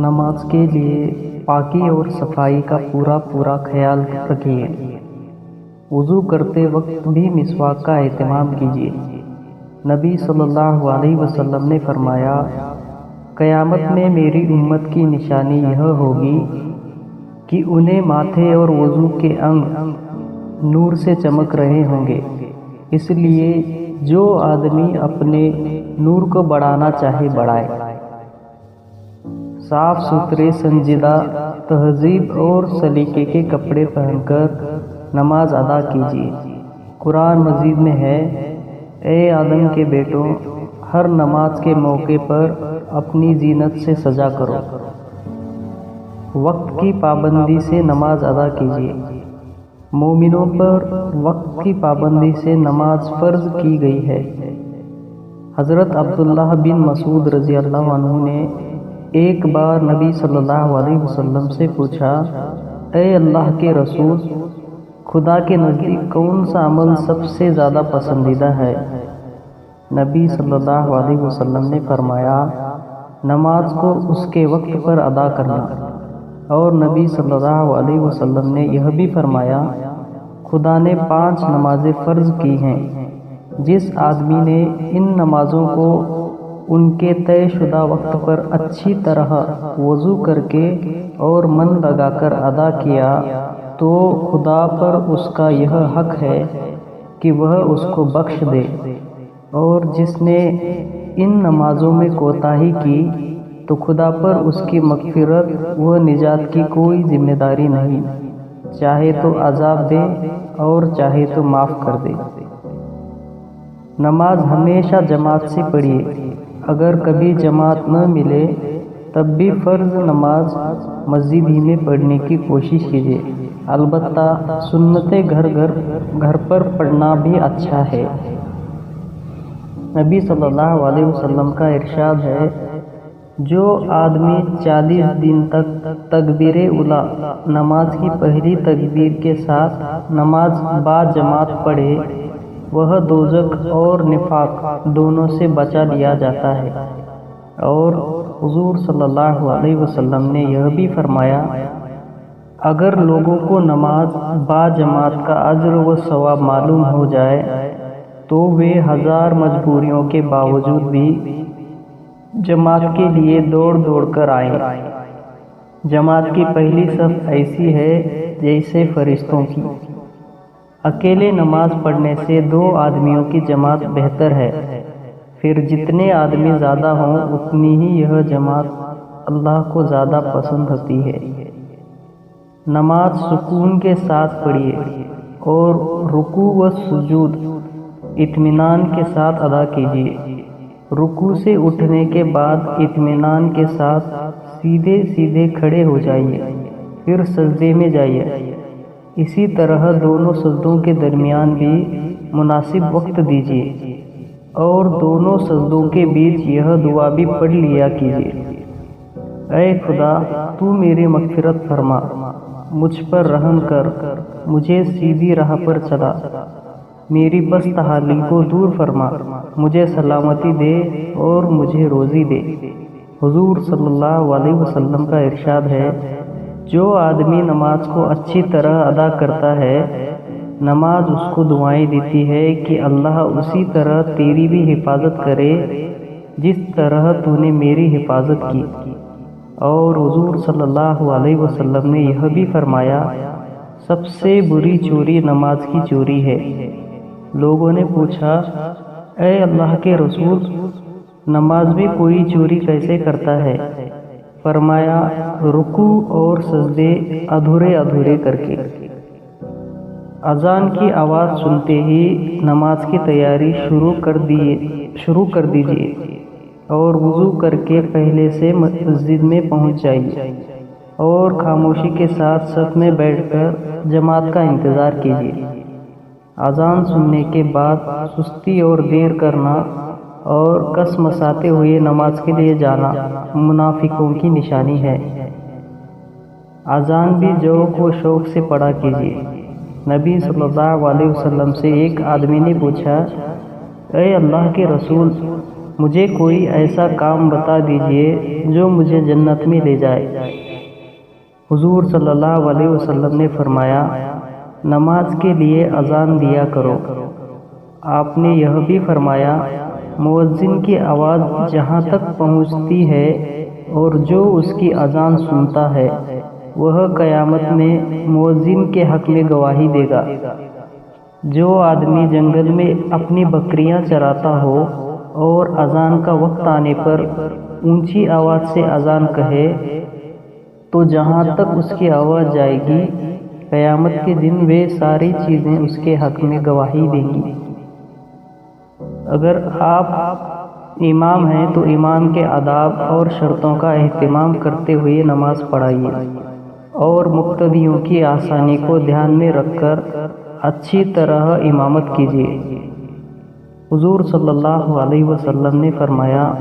نماز کے لیے پاکی اور صفائی کا پورا خیال رکھیے۔ وضو کرتے وقت بھی مسواک کا اہتمام کیجیے۔ نبی صلی اللہ علیہ وسلم نے فرمایا، قیامت میں میری امت کی نشانی یہ ہوگی کہ انہیں ماتھے اور وضو کے انگ نور سے چمک رہے ہوں گے۔ اس لیے جو آدمی اپنے نور کو بڑھانا چاہے بڑھائے۔ صاف ستھرے، سنجیدہ، تہذیب اور سلیقے کے کپڑے پہن کر نماز ادا کیجیے۔ قرآن مجید میں ہے، اے آدم کے بیٹوں، ہر نماز کے موقع پر اپنی زینت سے سجا کرو۔ وقت کی پابندی سے نماز ادا کیجیے۔ مومنوں پر وقت کی پابندی سے نماز فرض کی گئی ہے۔ حضرت عبداللہ بن مسعود رضی اللہ عنہ نے ایک بار نبی صلی اللہ علیہ وسلم سے پوچھا، اے اللہ کے رسول، خدا کے نزدیک کون سا عمل سب سے زیادہ پسندیدہ ہے؟ نبی صلی اللہ علیہ وسلم نے فرمایا، نماز کو اس کے وقت پر ادا کرنا۔ اور نبی صلی اللہ علیہ وسلم نے یہ بھی فرمایا، خدا نے 5 نمازیں فرض کی ہیں، جس آدمی نے ان نمازوں کو ان کے طے شدہ وقت پر اچھی طرح وضو کر کے اور من لگا کر ادا کیا تو خدا پر اس کا یہ حق ہے کہ وہ اس کو بخش دے، اور جس نے ان نمازوں میں کوتاہی کی تو خدا پر اس کی مغفرت و نجات کی کوئی ذمہ داری نہیں، چاہے تو عذاب دے اور چاہے تو معاف کر دے۔ نماز ہمیشہ جماعت سے پڑھیے۔ اگر کبھی جماعت نہ ملے تب بھی فرض نماز مسجد ہی میں پڑھنے کی کوشش کیجیے۔ البتہ سنتیں گھر پر پڑھنا بھی اچھا ہے۔ نبی صلی اللہ علیہ وسلم کا ارشاد ہے، جو آدمی 40 دن تک تکبیر اولیٰ نماز کی پہلی تکبیر کے ساتھ نماز با جماعت پڑھے، وہ دوزخ اور نفاق دونوں سے بچا لیا جاتا ہے۔ اور حضور صلی اللہ علیہ وسلم نے یہ بھی فرمایا، اگر لوگوں کو نماز با جماعت کا اجر و ثواب معلوم ہو جائے تو وہ 1000 مجبوریوں کے باوجود بھی جماعت کے لیے دوڑ کر آئیں۔ جماعت کی پہلی صف ایسی ہے جیسے فرشتوں کی۔ اکیلے نماز پڑھنے سے 2 آدمیوں کی جماعت بہتر ہے، پھر جتنے آدمی زیادہ ہوں اتنی ہی یہ جماعت اللہ کو زیادہ پسند ہوتی ہے۔ نماز سکون کے ساتھ پڑھیے اور رکوع و سجود اطمینان کے ساتھ ادا کیجیے۔ رکوع سے اٹھنے کے بعد اطمینان کے ساتھ سیدھے کھڑے ہو جائیے، پھر سجدے میں جائیے۔ اسی طرح دونوں سجدوں کے درمیان بھی مناسب وقت دیجیے، اور دونوں سجدوں کے بیچ یہ دعا بھی پڑھ لیا کیجیے، اے خدا تو میری مغفرت فرما، مجھ پر رحم کر، مجھے سیدھی راہ پر چلا، میری بست حالی کو دور فرما، مجھے سلامتی دے اور مجھے روزی دے۔ حضور صلی اللہ علیہ وسلم کا ارشاد ہے، جو آدمی نماز کو اچھی طرح ادا کرتا ہے، نماز اس کو دعائیں دیتی ہے کہ اللہ اسی طرح تیری بھی حفاظت کرے جس طرح تو نے میری حفاظت کی۔ اور حضور صلی اللہ علیہ وسلم نے یہ بھی فرمایا، سب سے بری چوری نماز کی چوری ہے۔ لوگوں نے پوچھا، اے اللہ کے رسول، نماز میں کوئی چوری کیسے کرتا ہے؟ فرمایا، رکوع اور سجدے ادھورے کر کے۔ اذان کی آواز سنتے ہی نماز کی تیاری شروع کر دیجیے اور وضو کر کے پہلے سے مسجد میں پہنچ جائیے، اور خاموشی کے ساتھ صف میں بیٹھ کر جماعت کا انتظار کیجیے۔ اذان سننے کے بعد سستی اور دیر کرنا اور کس مساتے ہوئے نماز کے لیے جانا منافقوں کی نشانی ہے۔ اذان بھی ذوق و شوق سے پڑھا کیجیے۔ نبی صلی اللہ علیہ وسلم سے ایک آدمی نے پوچھا، اے اللہ کے رسول، مجھے کوئی ایسا کام بتا دیجئے جو مجھے جنت میں لے جائے۔ حضور صلی اللہ علیہ وسلم نے فرمایا، نماز کے لیے اذان دیا کرو۔ آپ نے یہ بھی فرمایا، مؤذن کی آواز جہاں تک پہنچتی ہے اور جو اس کی اذان سنتا ہے وہ قیامت میں مؤذن کے حق میں گواہی دے گا۔ جو آدمی جنگل میں اپنی بکریاں چراتا ہو اور اذان کا وقت آنے پر اونچی آواز سے اذان کہے تو جہاں تک اس کی آواز جائے گی قیامت کے دن وہ ساری چیزیں اس کے حق میں گواہی دیں گی۔ اگر آپ امام ہیں تو امام کے آداب اور شرطوں کا اہتمام کرتے ہوئے نماز پڑھائیے اور مقتدیوں کی آسانی کو دھیان میں رکھ کر اچھی طرح امامت کیجیے۔ حضور صلی اللہ علیہ وسلم نے فرمایا،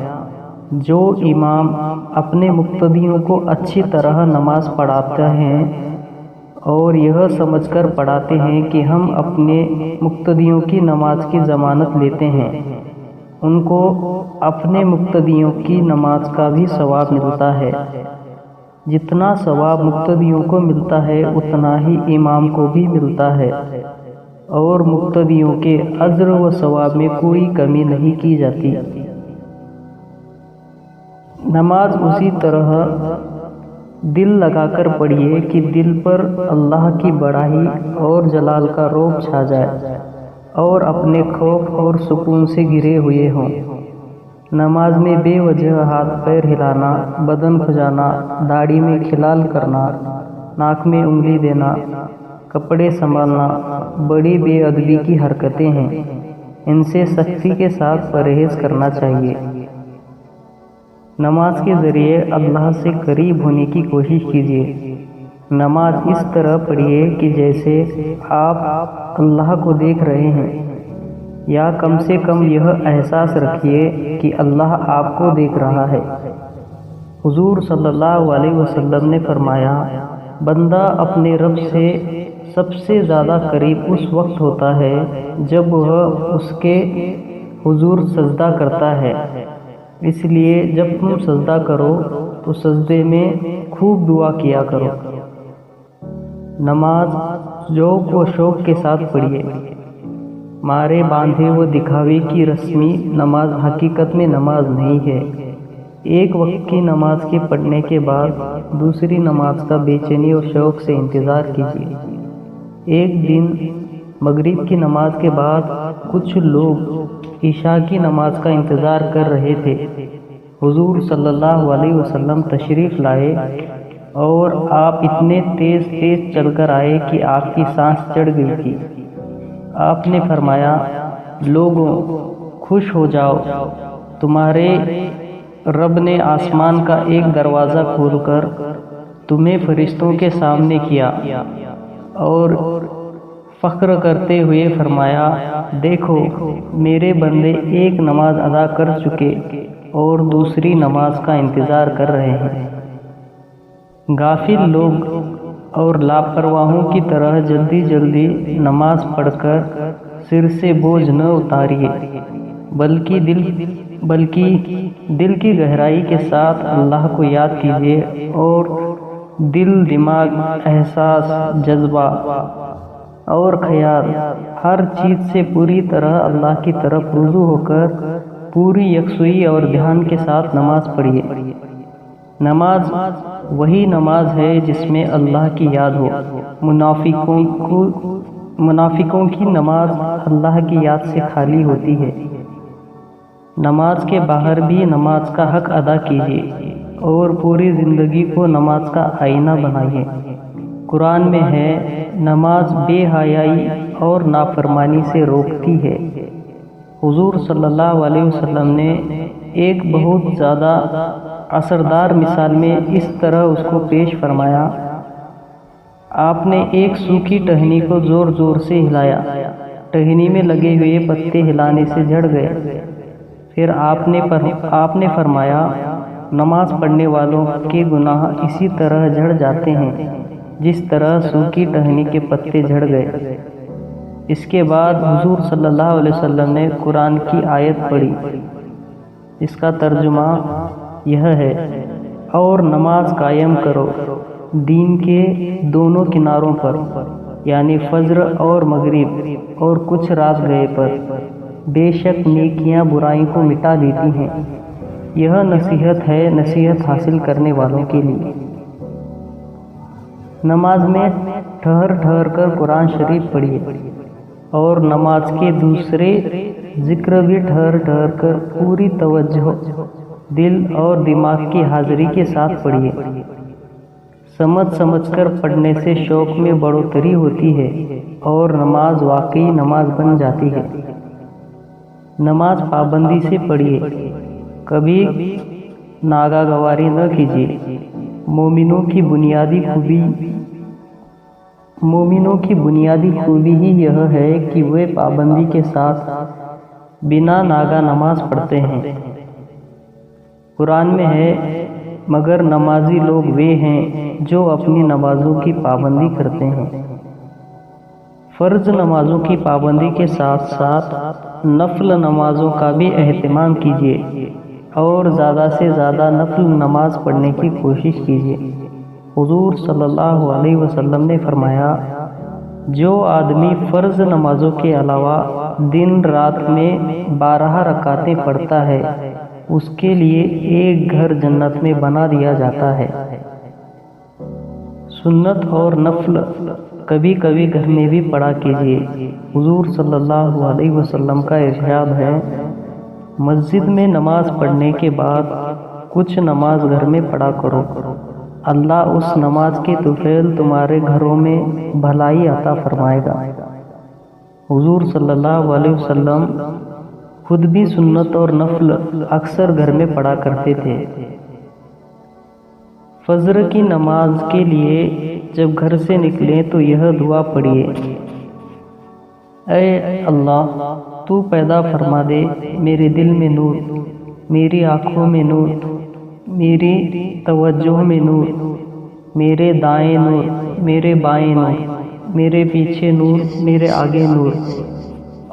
جو امام اپنے مقتدیوں کو اچھی طرح نماز پڑھاتے ہیں اور یہ سمجھ کر پڑھاتے ہیں کہ ہم اپنے مقتدیوں کی نماز کی ضمانت لیتے ہیں، ان کو اپنے مقتدیوں کی نماز کا بھی ثواب ملتا ہے۔ جتنا ثواب مقتدیوں کو ملتا ہے اتنا ہی امام کو بھی ملتا ہے، اور مقتدیوں کے اجر و ثواب میں کوئی کمی نہیں کی جاتی۔ نماز اسی طرح دل لگا کر پڑھیے کہ دل پر اللہ کی بڑائی اور جلال کا رعب چھا جائے اور اپنے خوف اور سکون سے گھرے ہوئے ہوں۔ نماز میں بے وجہ ہاتھ پیر ہلانا، بدن کھجانا، داڑھی میں کھلال کرنا، ناک میں انگلی دینا، کپڑے سنبھالنا بڑی بے ادبی کی حرکتیں ہیں، ان سے سختی کے ساتھ پرہیز کرنا چاہیے۔ نماز کے ذریعے اللہ سے قریب ہونے کی کوشش کیجیے۔ نماز اس طرح پڑھیے کہ جیسے آپ اللہ کو دیکھ رہے ہیں، یا کم سے کم یہ احساس رکھیے کہ اللہ آپ کو دیکھ رہا ہے۔ حضور صلی اللہ علیہ وسلم نے فرمایا، بندہ اپنے رب سے سب سے زیادہ قریب اس وقت ہوتا ہے جب وہ اس کے حضور سجدہ کرتا ہے، اس لیے جب تم سجدہ کرو تو سجدے میں خوب دعا کیا کرو۔ نماز ذوق و شوق کے ساتھ پڑھیے۔ مارے باندھے و دکھاوے کی رسمی نماز حقیقت میں نماز نہیں ہے۔ ایک وقت کی نماز کے پڑھنے کے بعد دوسری نماز کا بے چینی اور شوق سے انتظار کیجیے۔ ایک دن مغرب کی نماز کے بعد کچھ لوگ عشاء کی نماز کا انتظار کر رہے تھے۔ حضور صلی اللہ علیہ وسلم تشریف لائے اور آپ اتنے تیز چل کر آئے کہ آپ کی سانس چڑھ گئی تھی۔ آپ نے فرمایا، لوگوں خوش ہو جاؤ، تمہارے رب نے آسمان کا ایک دروازہ کھول کر تمہیں فرشتوں کے سامنے کیا اور فخر کرتے ہوئے فرمایا، دیکھو میرے بندے ایک نماز ادا کر چکے اور دوسری نماز کا انتظار کر رہے ہیں۔ غافل لوگ اور لاپرواہوں کی طرح جلدی جلدی نماز پڑھ کر سر سے بوجھ نہ اتاریے، بلکہ دل کی گہرائی کے ساتھ اللہ کو یاد کیجیے اور دل، دماغ، احساس، جذبہ اور خیال ہر چیز سے پوری طرح اللہ کی طرف رجوع ہو کر پوری یکسوئی اور دھیان کے ساتھ نماز پڑھیے۔ نماز وہی نماز ہے جس میں اللہ کی یاد ہو۔ منافقوں کی نماز اللہ کی یاد سے خالی ہوتی ہے۔ نماز کے باہر بھی نماز کا حق ادا کیجیے اور پوری زندگی کو نماز کا آئینہ بنائیے۔ قرآن میں ہے، نماز بے حیائی اور نافرمانی سے روکتی ہے۔ حضور صلی اللہ علیہ وسلم نے ایک بہت زیادہ اثردار مثال میں اس طرح اس کو پیش فرمایا۔ آپ نے ایک سوکھی ٹہنی کو زور زور سے ہلایا، ٹہنی میں لگے ہوئے پتے ہلانے سے جھڑ گئے۔ پھر آپ نے فرمایا، نماز پڑھنے والوں کے گناہ اسی طرح جھڑ جاتے ہیں جس طرح سوکھی ٹہنی کے پتے جھڑ گئے۔ اس کے بعد حضور صلی اللہ علیہ وسلم نے قرآن کی آیت پڑھی، اس کا ترجمہ یہ ہے، اور نماز قائم کرو دین کے دونوں کناروں پر، یعنی فجر اور مغرب اور کچھ رات گئے پر، بے شک نیکیاں برائی کو مٹا دیتی ہیں۔ یہ نصیحت ہے نصیحت حاصل کرنے والوں کے لیے۔ نماز میں ٹھہر ٹھہر کر قرآن شریف پڑھیے، اور نماز کے دوسرے ذکر بھی ٹھہر ٹھہر کر پوری توجہ، دل اور دماغ کی حاضری کے ساتھ پڑھیے۔ سمجھ سمجھ کر پڑھنے سے شوق میں بڑھوتری ہوتی ہے اور نماز واقعی نماز بن جاتی ہے۔ نماز پابندی سے پڑھیے، کبھی ناگا گواری نہ کیجیے۔ مومنوں کی بنیادی خوبی ہی یہ ہے کہ وہ پابندی کے ساتھ بنا ناگا نماز پڑھتے ہیں۔ قرآن میں ہے، مگر نمازی لوگ وہ ہیں جو اپنی نمازوں کی پابندی کرتے ہیں۔ فرض نمازوں کی پابندی کے ساتھ ساتھ نفل نمازوں کا بھی اہتمام کیجیے، اور زیادہ سے زیادہ نفل نماز پڑھنے کی کوشش کیجیے۔ حضور صلی اللہ علیہ وسلم نے فرمایا، جو آدمی فرض نمازوں کے علاوہ دن رات میں 12 رکعتیں پڑھتا ہے، اس کے لیے ایک گھر جنت میں بنا دیا جاتا ہے۔ سنت اور نفل کبھی کبھی گھر میں بھی پڑھا کیجیے۔ حضور صلی اللہ علیہ وسلم کا ارشاد ہے، مسجد میں نماز پڑھنے کے بعد کچھ نماز گھر میں پڑھا کرو، اللہ اس نماز کے طفیل تمہارے گھروں میں بھلائی عطا فرمائے گا۔ حضور صلی اللہ علیہ وسلم خود بھی سنت اور نفل اکثر گھر میں پڑھا کرتے تھے۔ فجر کی نماز کے لیے جب گھر سے نکلیں تو یہ دعا پڑھیے، اے اللہ تو پیدا فرما دے میرے دل میں نور، میری آنکھوں میں نور، میری توجہ میں نور، میرے دائیں نور، میرے بائیں نور، میرے پیچھے نور، میرے آگے نور،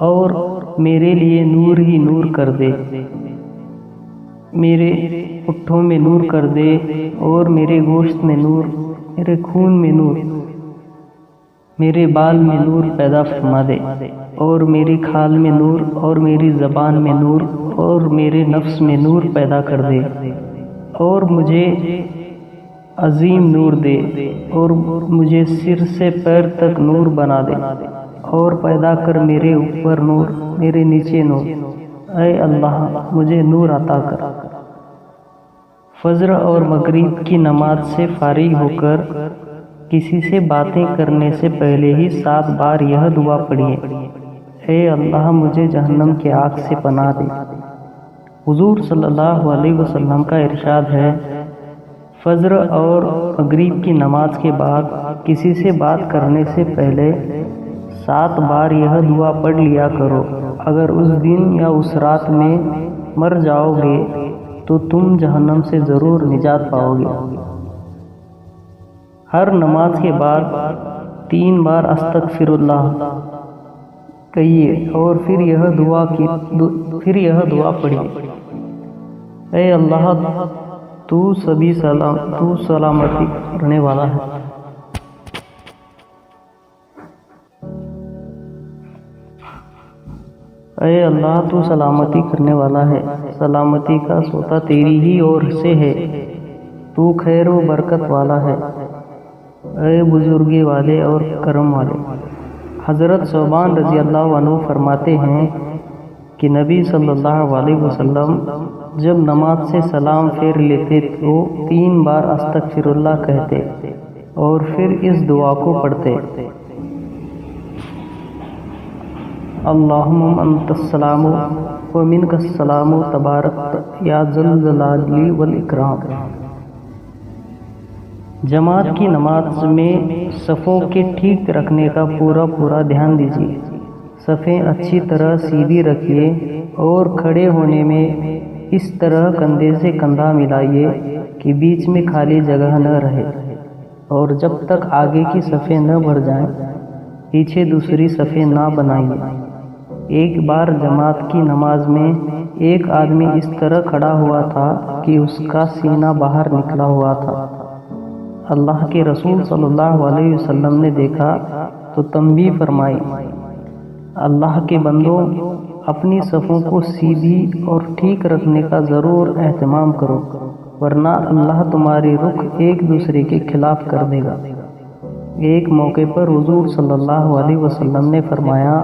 اور میرے لیے نور ہی نور کر دے۔ میرے پٹھوں میں نور کر دے، اور میرے گوشت میں نور، میرے خون میں نور، میرے بال میں نور پیدا فرما دے، اور میری کھال میں نور، اور میری زبان میں نور، اور میرے نفس میں نور پیدا کر دے، اور مجھے عظیم نور دے، اور مجھے سر سے پیر تک نور بنا دے، اور پیدا کر میرے اوپر نور، میرے نیچے نور۔ اے اللہ مجھے نور عطا کر۔ فجر اور مغرب کی نماز سے فارغ ہو کر کسی سے باتیں کرنے سے پہلے ہی 7 بار یہ دعا پڑھیے، اے اللہ مجھے جہنم کی آگ سے پناہ دے۔ حضور صلی اللہ علیہ وسلم کا ارشاد ہے، فجر اور مغرب کی نماز کے بعد کسی سے بات کرنے سے پہلے 7 بار یہ دعا پڑھ لیا کرو۔ اگر اس دن یا اس رات میں مر جاؤ گے تو تم جہنم سے ضرور نجات پاؤ گے۔ ہر نماز کے بعد 3 بار استغفر اللہ کہیے، اور پھر یہ دعا پڑھیے، اے اللہ تو سلامتی کرنے والا ہے۔ اے اللہ تو سلامتی کرنے والا ہے، سلامتی کا سوتا تیری ہی اور سے ہے، تو خیر و برکت والا ہے، اے بزرگی والے اور کرم والے۔ حضرت ثوبان رضی اللہ عنہ فرماتے ہیں کہ نبی صلی اللہ علیہ وسلم جب نماز سے سلام پھیر لیتے تو 3 بار استغفر اللہ کہتے، اور پھر اس دعا کو پڑھتے، اللہم انت السلام و منک السلام تبارک یا ذا الجلال والاکرام۔ جماعت کی نماز میں صفوں کے ٹھیک رکھنے کا پورا دھیان دیجیے۔ صفیں اچھی طرح سیدھی رکھیے، اور کھڑے ہونے میں اس طرح کندھے سے کندھا ملائیے کہ بیچ میں خالی جگہ نہ رہے، اور جب تک آگے کی صفیں نہ بھر جائیں پیچھے دوسری صفیں نہ بنائیے۔ ایک بار جماعت کی نماز میں ایک آدمی اس طرح کھڑا ہوا تھا کہ اس کا سینہ باہر نکلا ہوا تھا۔ اللہ کے رسول صلی اللہ علیہ وسلم نے دیکھا تو تنبیہ فرمائی، اللہ کے بندوں، اپنی صفوں کو سیدھی اور ٹھیک رکھنے کا ضرور اہتمام کرو، ورنہ اللہ تمہاری رخ ایک دوسرے کے خلاف کر دے گا۔ ایک موقع پر حضور صلی اللہ علیہ وسلم نے فرمایا،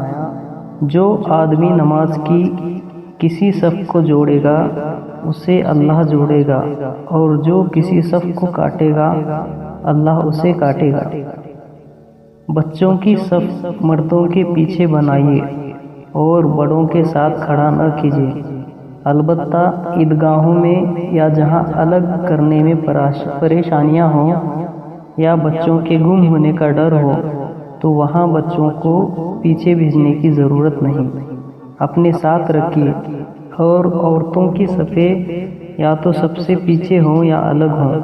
جو آدمی نماز کی کسی صف کو جوڑے گا اسے اللہ جوڑے گا، اور جو کسی صف کو کاٹے گا اللہ اسے کاٹے گا۔ بچوں کی صف مردوں کے پیچھے بنائیے اور بڑوں کے ساتھ کھڑا نہ کیجیے، البتہ عیدگاہوں میں یا جہاں الگ کرنے میں پریشانیاں ہوں یا بچوں کے گم ہونے کا ڈر ہو تو وہاں بچوں کو پیچھے بھیجنے کی ضرورت نہیں، اپنے ساتھ رکھیے، اور عورتوں کی صفیں یا تو سب سے پیچھے ہوں یا الگ ہوں،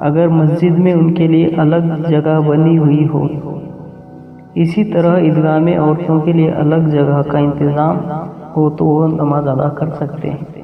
اگر مسجد میں ان کے لیے الگ جگہ بنی ہوئی ہو۔ اسی طرح عیدگاہ میں عورتوں کے لیے الگ جگہ کا انتظام ہو تو وہ نماز ادا کر سکتے ہیں۔